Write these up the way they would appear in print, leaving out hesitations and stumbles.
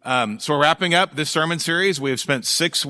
So we're wrapping up this sermon series. We have spent 5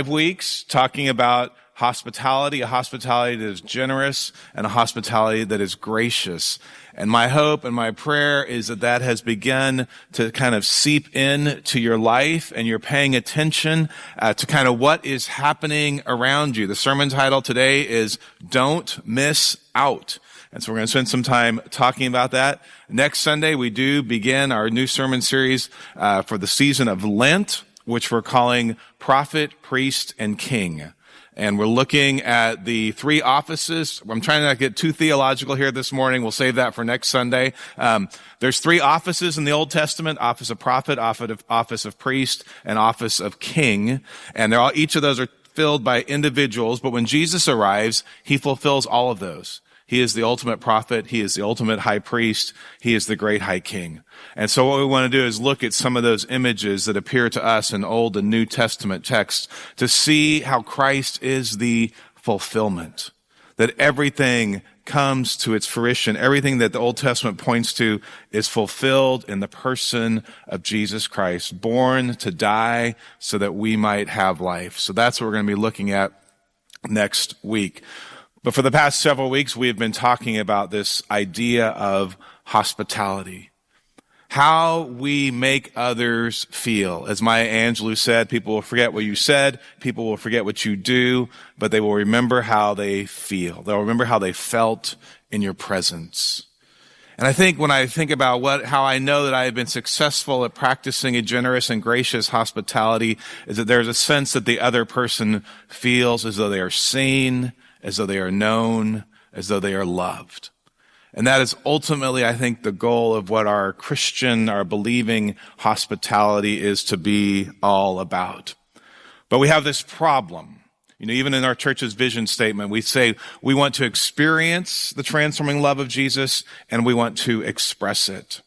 weeks talking about hospitality, a hospitality that is generous and a hospitality that is gracious. And my hope and my prayer is that that has begun to kind of seep in to your life and you're paying attention to kind of what is happening around you. The sermon title today is Don't Miss Out. And so we're going to spend some time talking about that. Next Sunday, we do begin our new sermon series for the season of Lent, which we're calling Prophet, Priest, and King. And we're looking at the three offices. I'm trying not to get too theological here this morning. We'll save that for next Sunday. There's three offices in the Old Testament: office of prophet, office of priest, and office of king. And each of those are filled by individuals. But when Jesus arrives, he fulfills all of those. He is the ultimate prophet. He is the ultimate high priest. He is the great high king. And so what we want to do is look at some of those images that appear to us in Old and New Testament texts to see how Christ is the fulfillment, that everything comes to its fruition. Everything that the Old Testament points to is fulfilled in the person of Jesus Christ, born to die so that we might have life. So that's what we're going to be looking at next week. But for the past several weeks, we have been talking about this idea of hospitality, how we make others feel. As Maya Angelou said, people will forget what you said, people will forget what you do, but they will remember how they feel. They'll remember how they felt in your presence. And I think when I think about how I know that I have been successful at practicing a generous and gracious hospitality is that there's a sense that the other person feels as though they are seen, as though they are known, as though they are loved. And that is ultimately, I think, the goal of what our Christian, our believing hospitality is to be all about. But we have this problem. Even in our church's vision statement, we say we want to experience the transforming love of Jesus and we want to express it.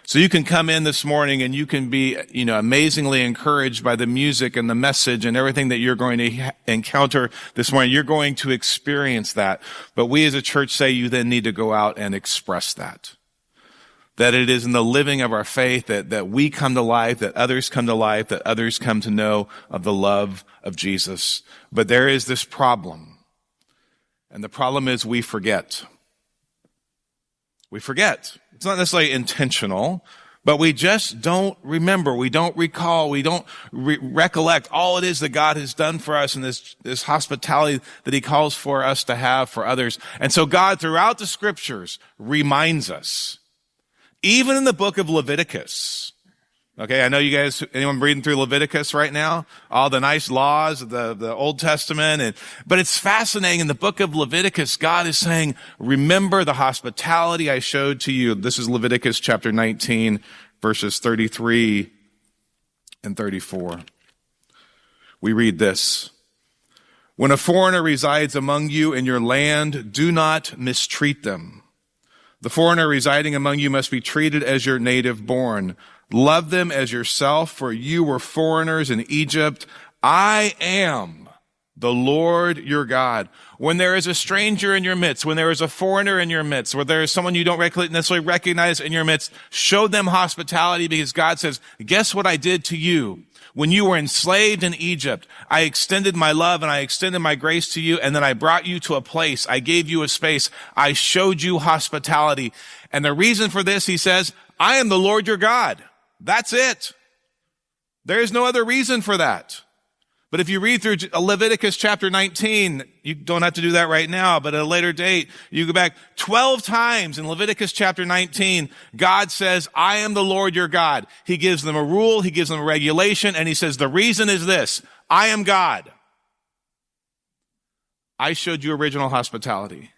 So you can come in this morning and you can be, amazingly encouraged by the music and the message and everything that you're going to encounter this morning. You're going to experience that. But we as a church say you then need to go out and express that. That it is in the living of our faith that we come to life, that others come to life, that others come to know of the love of Jesus. But there is this problem. And the problem is we forget. We forget. It's not necessarily intentional, but we just don't remember. We don't recall. We don't recollect all it is that God has done for us and this hospitality that he calls for us to have for others. And so God, throughout the scriptures, reminds us, even in the book of Leviticus. Okay, I know you guys, anyone reading through Leviticus right now? All the nice laws of the Old Testament. But it's fascinating. In the book of Leviticus, God is saying, remember the hospitality I showed to you. This is Leviticus chapter 19, verses 33 and 34. We read this. When a foreigner resides among you in your land, do not mistreat them. The foreigner residing among you must be treated as your native born. Love them as yourself, for you were foreigners in Egypt. I am the Lord your God. When there is a stranger in your midst, when there is a foreigner in your midst, where there is someone you don't necessarily recognize in your midst, show them hospitality, because God says, guess what I did to you? When you were enslaved in Egypt, I extended my love and I extended my grace to you, and then I brought you to a place. I gave you a space. I showed you hospitality. And the reason for this, he says, I am the Lord your God. That's it. There is no other reason for that. But if you read through Leviticus chapter 19, you don't have to do that right now, but at a later date, you go back 12 times in Leviticus chapter 19, God says, I am the Lord your God. He gives them a rule, he gives them a regulation, and he says, the reason is this, I am God. I showed you original hospitality.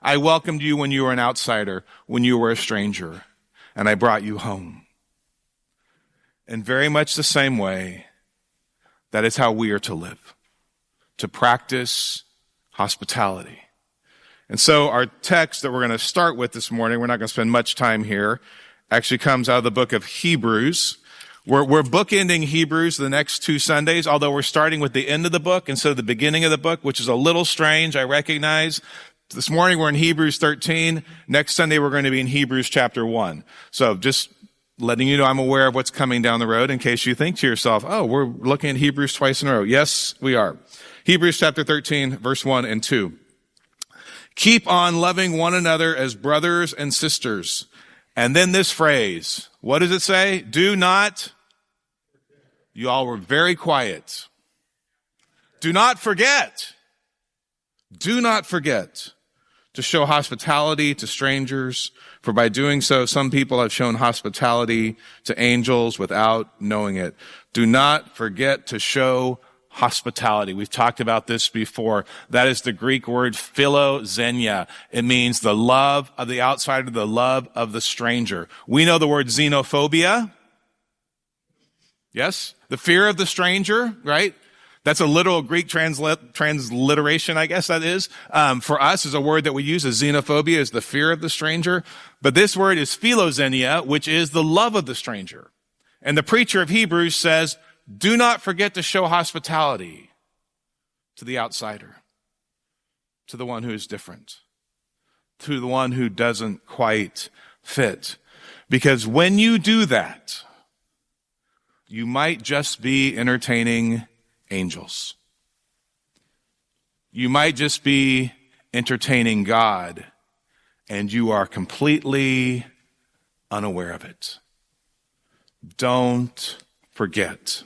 I welcomed you when you were an outsider, when you were a stranger, and I brought you home. In very much the same way, that is how we are to live, to practice hospitality. And so our text that we're going to start with this morning, we're not going to spend much time here, actually comes out of the book of Hebrews. We're bookending Hebrews the next 2 Sundays, although we're starting with the end of the book instead of the beginning of the book, which is a little strange, I recognize. This morning we're in Hebrews 13. Next Sunday we're going to be in Hebrews chapter 1. So just letting you know I'm aware of what's coming down the road in case you think to yourself, oh, we're looking at Hebrews twice in a row. Yes, we are. Hebrews chapter 13, verse 1 and 2. Keep on loving one another as brothers and sisters. And then this phrase, what does it say? Do not. You all were very quiet. Do not forget. Do not forget to show hospitality to strangers, for by doing so, some people have shown hospitality to angels without knowing it. Do not forget to show hospitality. We've talked about this before. That is the Greek word philoxenia. It means the love of the outsider, the love of the stranger. We know the word xenophobia. Yes? The fear of the stranger, right? That's a literal Greek transliteration, I guess that is. For us, is a word that we use as xenophobia, is the fear of the stranger. But this word is philoxenia, which is the love of the stranger. And the preacher of Hebrews says, do not forget to show hospitality to the outsider, to the one who is different, to the one who doesn't quite fit. Because when you do that, you might just be entertaining angels. You might just be entertaining God, and you are completely unaware of it. Don't forget.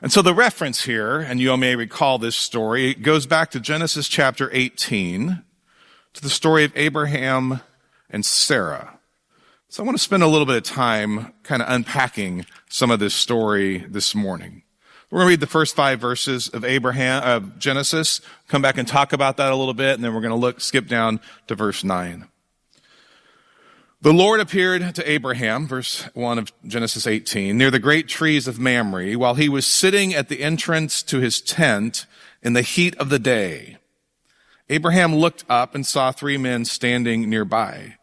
And so the reference here, and you all may recall this story, it goes back to Genesis chapter 18, to the story of Abraham and Sarah. So I want to spend a little bit of time kind of unpacking some of this story this morning. We're going to read the first 5 verses of Genesis, come back and talk about that a little bit, and then we're going to skip down to verse 9. The Lord appeared to Abraham, verse 1 of Genesis 18, near the great trees of Mamre, while he was sitting at the entrance to his tent in the heat of the day. Abraham looked up and saw 3 men standing nearby.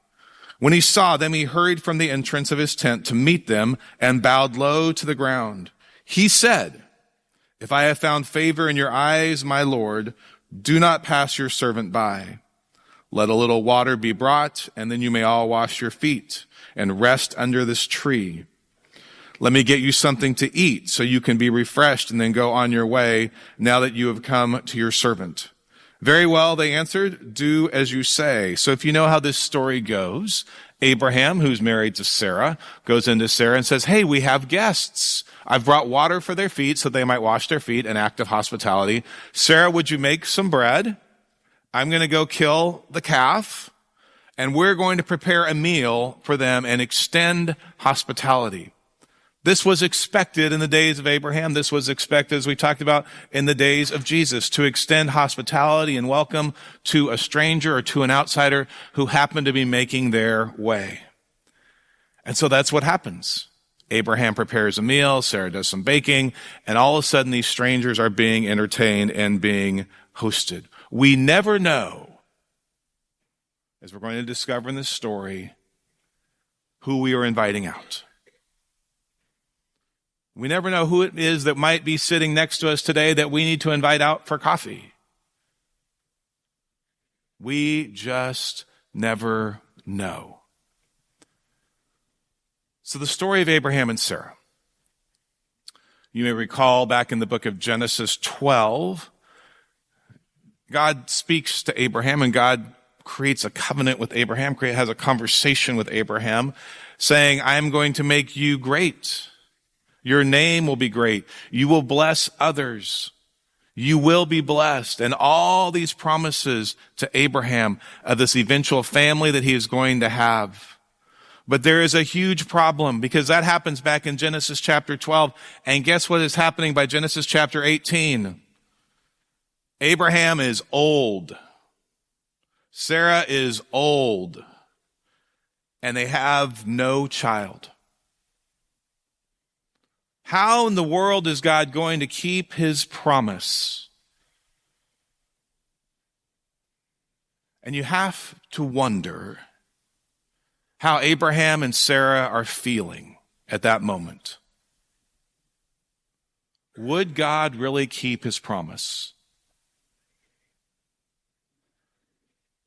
When he saw them, he hurried from the entrance of his tent to meet them and bowed low to the ground. He said, "If I have found favor in your eyes, my Lord, do not pass your servant by. Let a little water be brought, and then you may all wash your feet and rest under this tree. Let me get you something to eat so you can be refreshed and then go on your way now that you have come to your servant." "Very well," they answered, "do as you say." So if you know how this story goes, Abraham, who's married to Sarah, goes into Sarah and says, "Hey, we have guests. I've brought water for their feet so they might wash their feet, an act of hospitality. Sarah, would you make some bread? I'm going to go kill the calf, and we're going to prepare a meal for them and extend hospitality." This was expected in the days of Abraham. This was expected, as we talked about, in the days of Jesus, to extend hospitality and welcome to a stranger or to an outsider who happened to be making their way. And so that's what happens. Abraham prepares a meal, Sarah does some baking, and all of a sudden these strangers are being entertained and being hosted. We never know, as we're going to discover in this story, who we are inviting out. We never know who it is that might be sitting next to us today that we need to invite out for coffee. We just never know. So the story of Abraham and Sarah. You may recall back in the book of Genesis 12, God speaks to Abraham and God creates a covenant with Abraham, has a conversation with Abraham saying, "I am going to make you great. Your name will be great. You will bless others. You will be blessed." And all these promises to Abraham of this eventual family that he is going to have. But there is a huge problem because that happens back in Genesis chapter 12. And guess what is happening by Genesis chapter 18? Abraham is old. Sarah is old. And they have no child. How in the world is God going to keep his promise? And you have to wonder how Abraham and Sarah are feeling at that moment. Would God really keep his promise?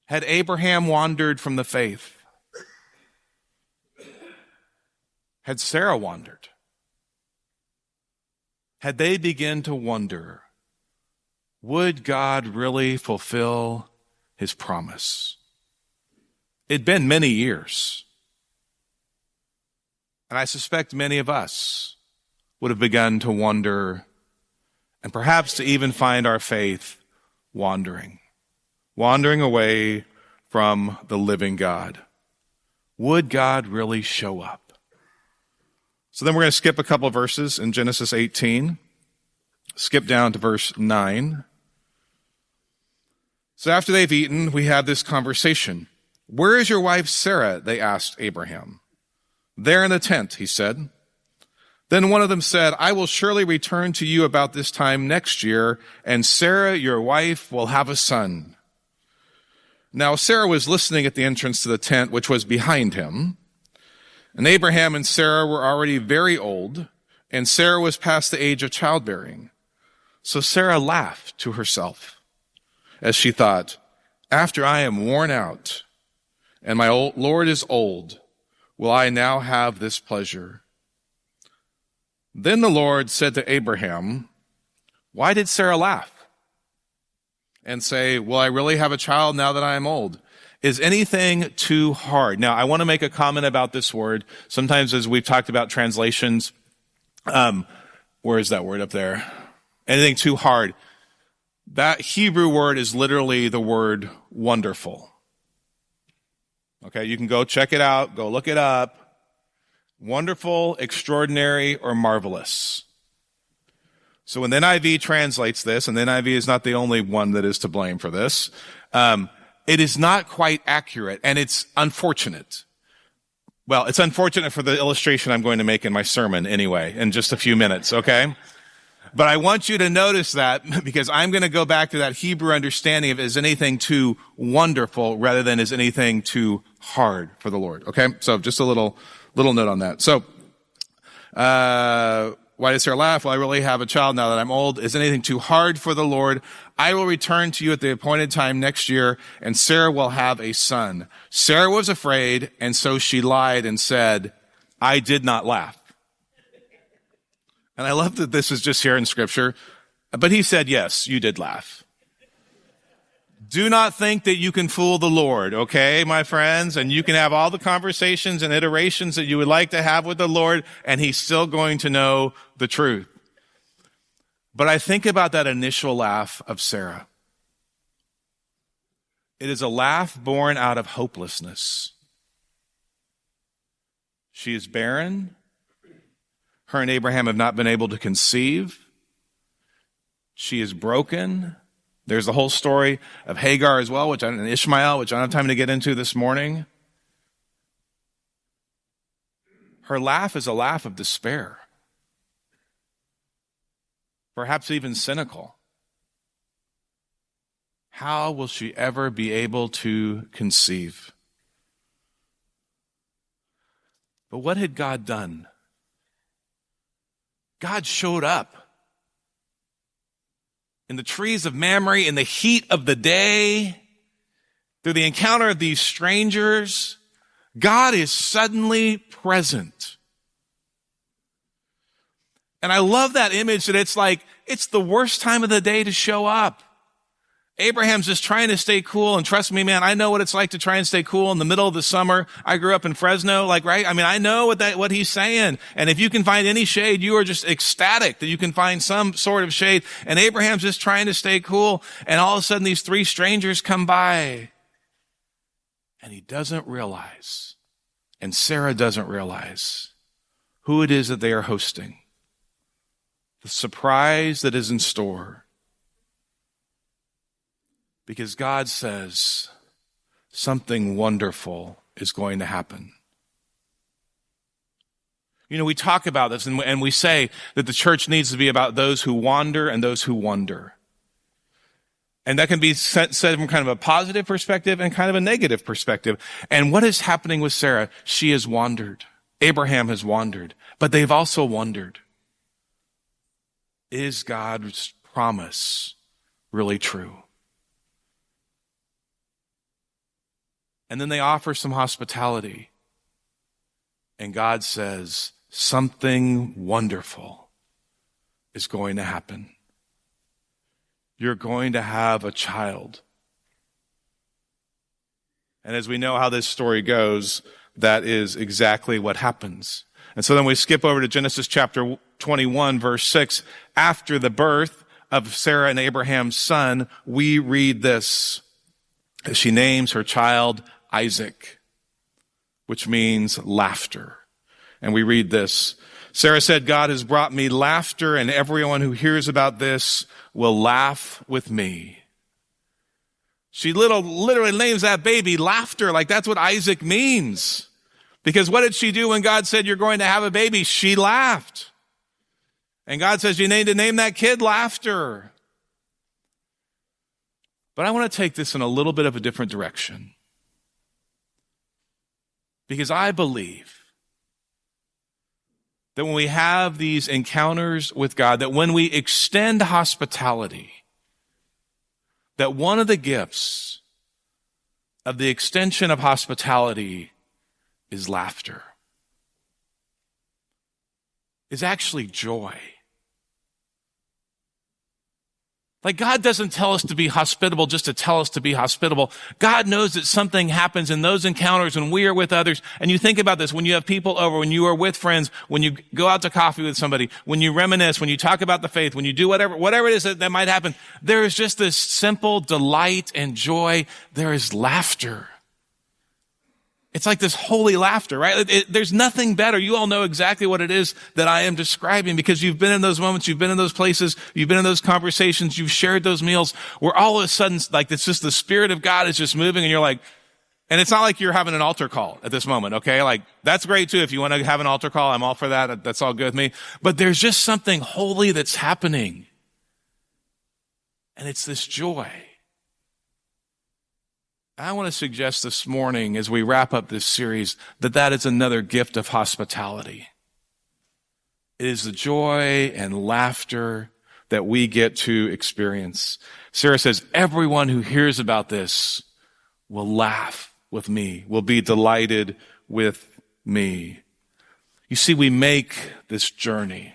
Had Abraham wandered from the faith? Had Sarah wandered? Had they begun to wonder, would God really fulfill his promise? It'd been many years. And I suspect many of us would have begun to wonder, and perhaps to even find our faith wandering away from the living God. Would God really show up? So then we're going to skip a couple of verses in Genesis 18. Skip down to verse 9. So after they've eaten, we have this conversation. Where is your wife Sarah? They asked Abraham. There in the tent, he said. Then one of them said, I will surely return to you about this time next year, and Sarah, your wife, will have a son. Now Sarah was listening at the entrance to the tent, which was behind him. And Abraham and Sarah were already very old, and Sarah was past the age of childbearing. So Sarah laughed to herself as she thought, after I am worn out and my Lord is old, will I now have this pleasure? Then the Lord said to Abraham, why did Sarah laugh and say, will I really have a child now that I am old? Is anything too hard? Now, I want to make a comment about this word. Sometimes as we've talked about translations, where is that word up there? Anything too hard. That Hebrew word is literally the word wonderful. Okay, you can go check it out, go look it up. Wonderful, extraordinary, or marvelous. So when the NIV translates this, and the NIV is not the only one that is to blame for this, it is not quite accurate, and it's unfortunate. Well, it's unfortunate for the illustration I'm going to make in my sermon anyway, in just a few minutes, okay? But I want you to notice that because I'm going to go back to that Hebrew understanding of is anything too wonderful rather than is anything too hard for the Lord, okay? So just a little note on that. So, why did Sarah laugh? Well, I really have a child now that I'm old. Is anything too hard for the Lord? I will return to you at the appointed time next year, and Sarah will have a son. Sarah was afraid, and so she lied and said, I did not laugh. And I love that this is just here in Scripture. But he said, yes, you did laugh. Do not think that you can fool the Lord, okay, my friends? And you can have all the conversations and iterations that you would like to have with the Lord, and he's still going to know the truth. But I think about that initial laugh of Sarah. It is a laugh born out of hopelessness. She is barren. Her and Abraham have not been able to conceive. She is broken. There's the whole story of Hagar as well, and Ishmael, which I don't have time to get into this morning. Her laugh is a laugh of despair. Perhaps even cynical. How will she ever be able to conceive? But what had God done? God showed up in the trees of Mamre, in the heat of the day, through the encounter of these strangers. God is suddenly present. And I love that image that it's like, it's the worst time of the day to show up. Abraham's just trying to stay cool, and trust me, man, I know what it's like to try and stay cool in the middle of the summer. I grew up in Fresno, right? I mean, I know what he's saying. And if you can find any shade, you are just ecstatic that you can find some sort of shade. And Abraham's just trying to stay cool. And all of a sudden, these three strangers come by. And he doesn't realize, and Sarah doesn't realize, who it is that they are hosting. The surprise that is in store. Because God says something wonderful is going to happen. You know, we talk about this and we say that the church needs to be about those who wander and those who wonder. And that can be said from kind of a positive perspective and kind of a negative perspective. And what is happening with Sarah? She has wandered. Abraham has wandered. But they've also wondered. Is God's promise really true? And then they offer some hospitality. And God says, something wonderful is going to happen. You're going to have a child. And as we know how this story goes, that is exactly what happens. And so then we skip over to Genesis chapter 21, verse 6. After the birth of Sarah and Abraham's son, we read this. She names her child Isaac, which means laughter. And we read this. Sarah said, God has brought me laughter, and everyone who hears about this will laugh with me. She literally names that baby laughter, like that's what Isaac means. Because what did she do when God said you're going to have a baby? She laughed. And God says you need to name that kid laughter. But I want to take this in a little bit of a different direction. Because I believe that when we have these encounters with God, that when we extend hospitality, that one of the gifts of the extension of hospitality is laughter. Is actually joy. Like God doesn't tell us to be hospitable just to tell us to be hospitable. God knows that something happens in those encounters when we are with others. And you think about this, when you have people over, when you are with friends, when you go out to coffee with somebody, when you reminisce, when you talk about the faith, when you do whatever it is that might happen, there is just this simple delight and joy. There is laughter. It's like this holy laughter, right? There's nothing better. You all know exactly what it is that I am describing because you've been in those moments, you've been in those places, you've been in those conversations, you've shared those meals where all of a sudden, like it's just the Spirit of God is just moving and you're like, and it's not like you're having an altar call at this moment, okay? Like that's great too. If you want to have an altar call, I'm all for that. That's all good with me. But there's just something holy that's happening. And it's this joy. I want to suggest this morning as we wrap up this series that is another gift of hospitality. It is the joy and laughter that we get to experience. Sarah says, everyone who hears about this will laugh with me, will be delighted with me. You see, we make this journey.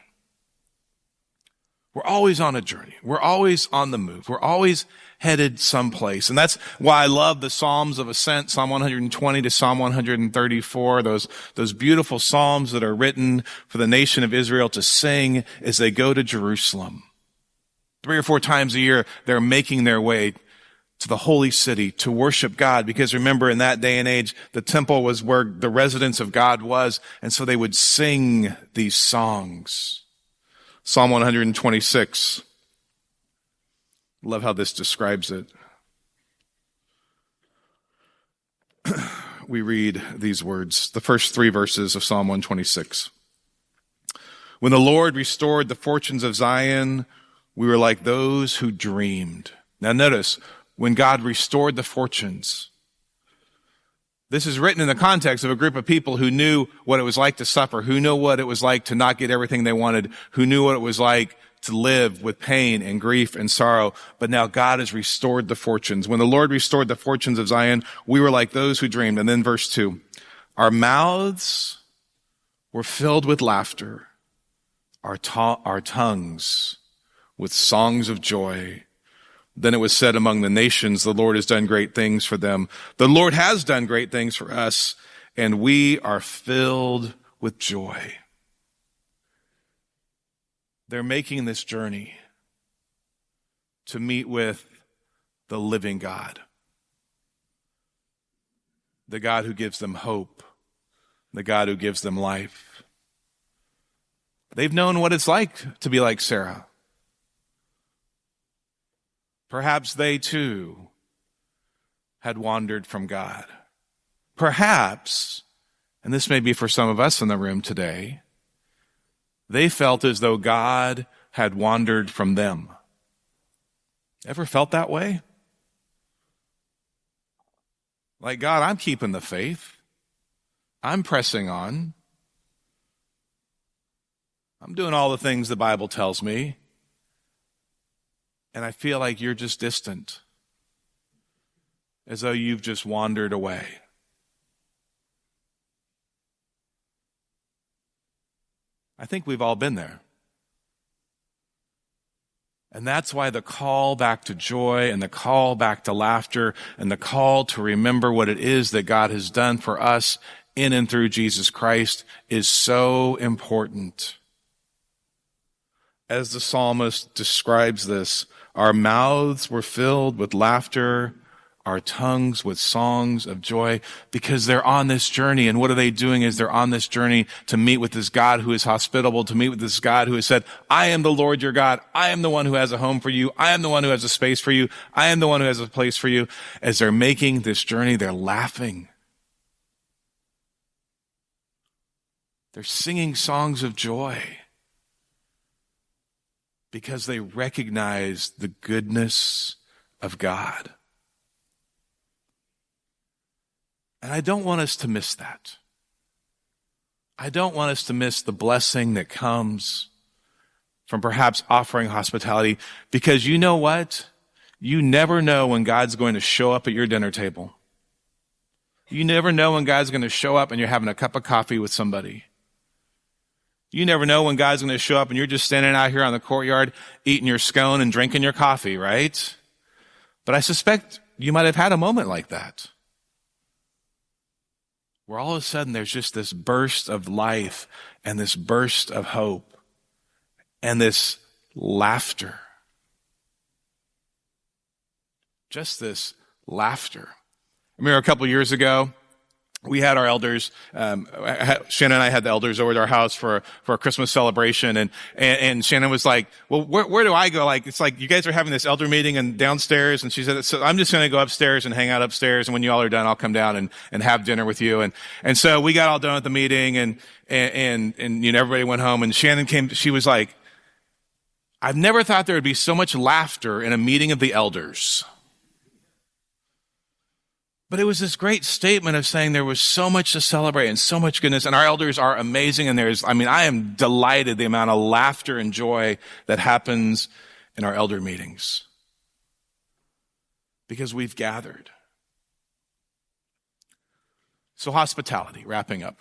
We're always on a journey. We're always on the move. We're always headed someplace. And that's why I love the Psalms of Ascent, Psalm 120 to Psalm 134, those beautiful Psalms that are written for the nation of Israel to sing as they go to Jerusalem. 3 or 4 times a year, they're making their way to the holy city to worship God. Because remember, in that day and age, the temple was where the residence of God was. And so they would sing these songs. Psalm 126. Love how this describes it. We read these words, the first 3 verses of Psalm 126. When the Lord restored the fortunes of Zion, we were like those who dreamed. Now notice, when God restored the fortunes, this is written in the context of a group of people who knew what it was like to suffer, who knew what it was like to not get everything they wanted, who knew what it was like to live with pain and grief and sorrow. But now God has restored the fortunes. When the Lord restored the fortunes of Zion, we were like those who dreamed. And then verse 2, our mouths were filled with laughter, our tongues with songs of joy. Then it was said among the nations, the Lord has done great things for them. The Lord has done great things for us, and we are filled with joy. They're making this journey to meet with the living God, the God who gives them hope, the God who gives them life. They've known what it's like to be like Sarah. Perhaps they too had wandered from God. Perhaps, and this may be for some of us in the room today, they felt as though God had wandered from them. Ever felt that way? Like, God, I'm keeping the faith. I'm pressing on. I'm doing all the things the Bible tells me. And I feel like you're just distant, as though you've just wandered away. I think we've all been there. And that's why the call back to joy and the call back to laughter and the call to remember what it is that God has done for us in and through Jesus Christ is so important. As the psalmist describes this, our mouths were filled with laughter, our tongues with songs of joy, because they're on this journey. And what are they doing is they're on this journey to meet with this God who is hospitable, to meet with this God who has said, I am the Lord your God. I am the one who has a home for you. I am the one who has a space for you. I am the one who has a place for you. As they're making this journey, they're laughing. They're singing songs of joy because they recognize the goodness of God. And I don't want us to miss that. I don't want us to miss the blessing that comes from perhaps offering hospitality, because you know what? You never know when God's going to show up at your dinner table. You never know when God's going to show up and you're having a cup of coffee with somebody. You never know when God's going to show up and you're just standing out here on the courtyard eating your scone and drinking your coffee, right? But I suspect you might have had a moment like that, where all of a sudden there's just this burst of life and this burst of hope and this laughter. Just this laughter. I remember a couple years ago, we had our elders, Shannon and I had the elders over at our house for a Christmas celebration, and Shannon was like, well, where do I go? Like, it's like, you guys are having this elder meeting and downstairs, and she said, so I'm just going to go upstairs and hang out upstairs, and when you all are done, I'll come down and have dinner with you. And so we got all done with the meeting, and you know, everybody went home, and Shannon came, she was like, I've never thought there would be so much laughter in a meeting of the elders. But it was this great statement of saying there was so much to celebrate and so much goodness. And our elders are amazing. And I am delighted the amount of laughter and joy that happens in our elder meetings, because we've gathered. So hospitality, wrapping up.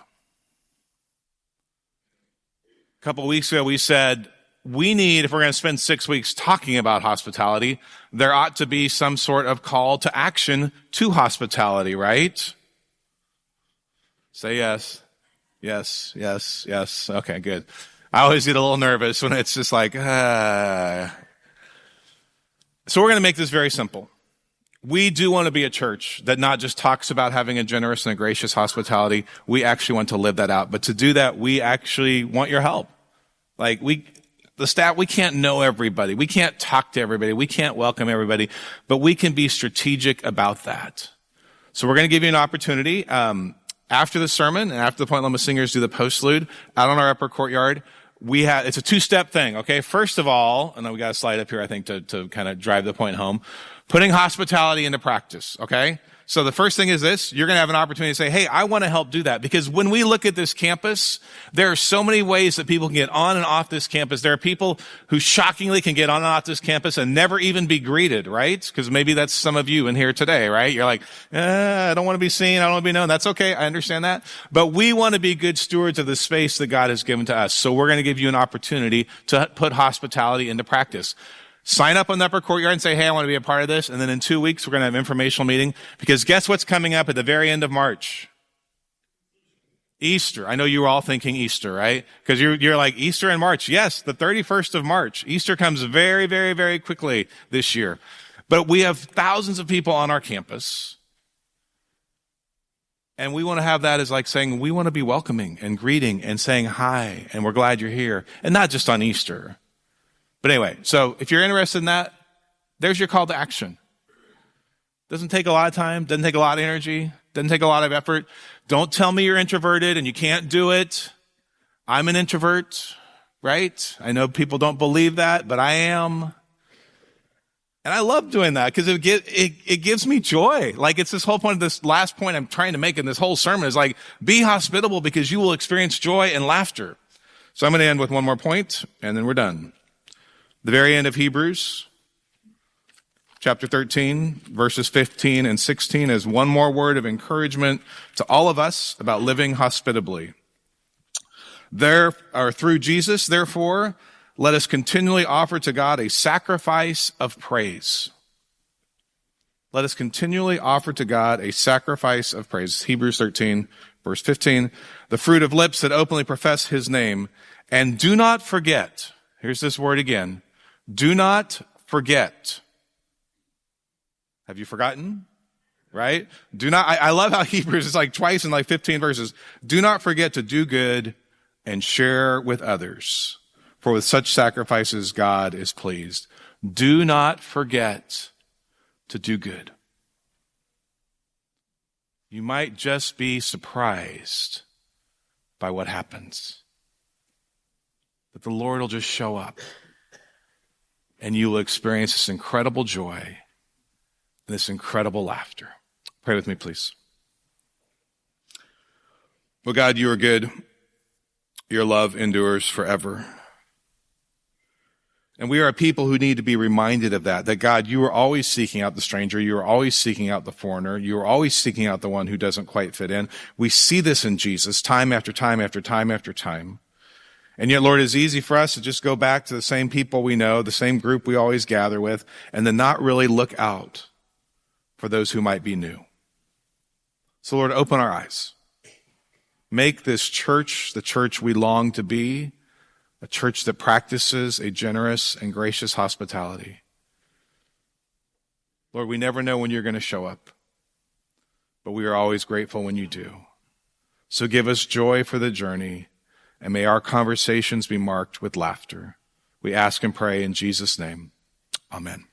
A couple of weeks ago, we said, we need, if we're going to spend 6 weeks talking about hospitality, there ought to be some sort of call to action to hospitality, right? Say yes. Yes, yes, yes. Okay, good. I always get a little nervous when it's just like, So we're going to make this very simple. We do want to be a church that not just talks about having a generous and a gracious hospitality. We actually want to live that out. But to do that, we actually want your help. Like, the staff, we can't know everybody. We can't talk to everybody. We can't welcome everybody, but we can be strategic about that. So we're going to give you an opportunity, after the sermon and after the Point Loma Singers do the postlude out on our upper courtyard. It's a two-step thing, okay? First of all, and then we got a slide up here, I think, to kind of drive the point home, putting hospitality into practice, okay? So the first thing is this: you're going to have an opportunity to say, hey, I want to help do that. Because when we look at this campus, there are so many ways that people can get on and off this campus. There are people who shockingly can get on and off this campus and never even be greeted, right? Because maybe that's some of you in here today, right? You're like, I don't want to be seen. I don't want to be known. That's okay. I understand that. But we want to be good stewards of the space that God has given to us. So we're going to give you an opportunity to put hospitality into practice. Sign up on the upper courtyard and say, hey, I want to be a part of this. And then in 2 weeks, we're going to have an informational meeting, because guess what's coming up at the very end of March? Easter. I know you were all thinking Easter, right? Because you're like, Easter in March. Yes, the 31st of March. Easter comes very, very, very quickly this year. But we have thousands of people on our campus. And we want to have that as like saying, we want to be welcoming and greeting and saying hi, and we're glad you're here. And not just on Easter. But anyway, so if you're interested in that, there's your call to action. Doesn't take a lot of time, doesn't take a lot of energy, doesn't take a lot of effort. Don't tell me you're introverted and you can't do it. I'm an introvert, right? I know people don't believe that, but I am. And I love doing that because it gives me joy. Like, it's this whole point, this last point I'm trying to make in this whole sermon is like, be hospitable because you will experience joy and laughter. So I'm going to end with one more point and then we're done. The very end of Hebrews, chapter 13, verses 15 and 16 is one more word of encouragement to all of us about living hospitably. Through Jesus, therefore, let us continually offer to God a sacrifice of praise. Let us continually offer to God a sacrifice of praise. Hebrews 13, verse 15. The fruit of lips that openly profess his name. And do not forget. Here's this word again. Do not forget. Have you forgotten? Right? Do not, I love how Hebrews is like twice in like 15 verses. Do not forget to do good and share with others. For with such sacrifices, God is pleased. Do not forget to do good. You might just be surprised by what happens. That the Lord will just show up and you will experience this incredible joy and this incredible laughter. Pray with me, please. Well, God, you are good. Your love endures forever. And we are a people who need to be reminded of that God, you are always seeking out the stranger. You are always seeking out the foreigner. You are always seeking out the one who doesn't quite fit in. We see this in Jesus time after time after time after time. And yet, Lord, it's easy for us to just go back to the same people we know, the same group we always gather with, and then not really look out for those who might be new. So, Lord, open our eyes. Make this church the church we long to be, a church that practices a generous and gracious hospitality. Lord, we never know when you're going to show up, but we are always grateful when you do. So give us joy for the journey, and may our conversations be marked with laughter. We ask and pray in Jesus' name. Amen.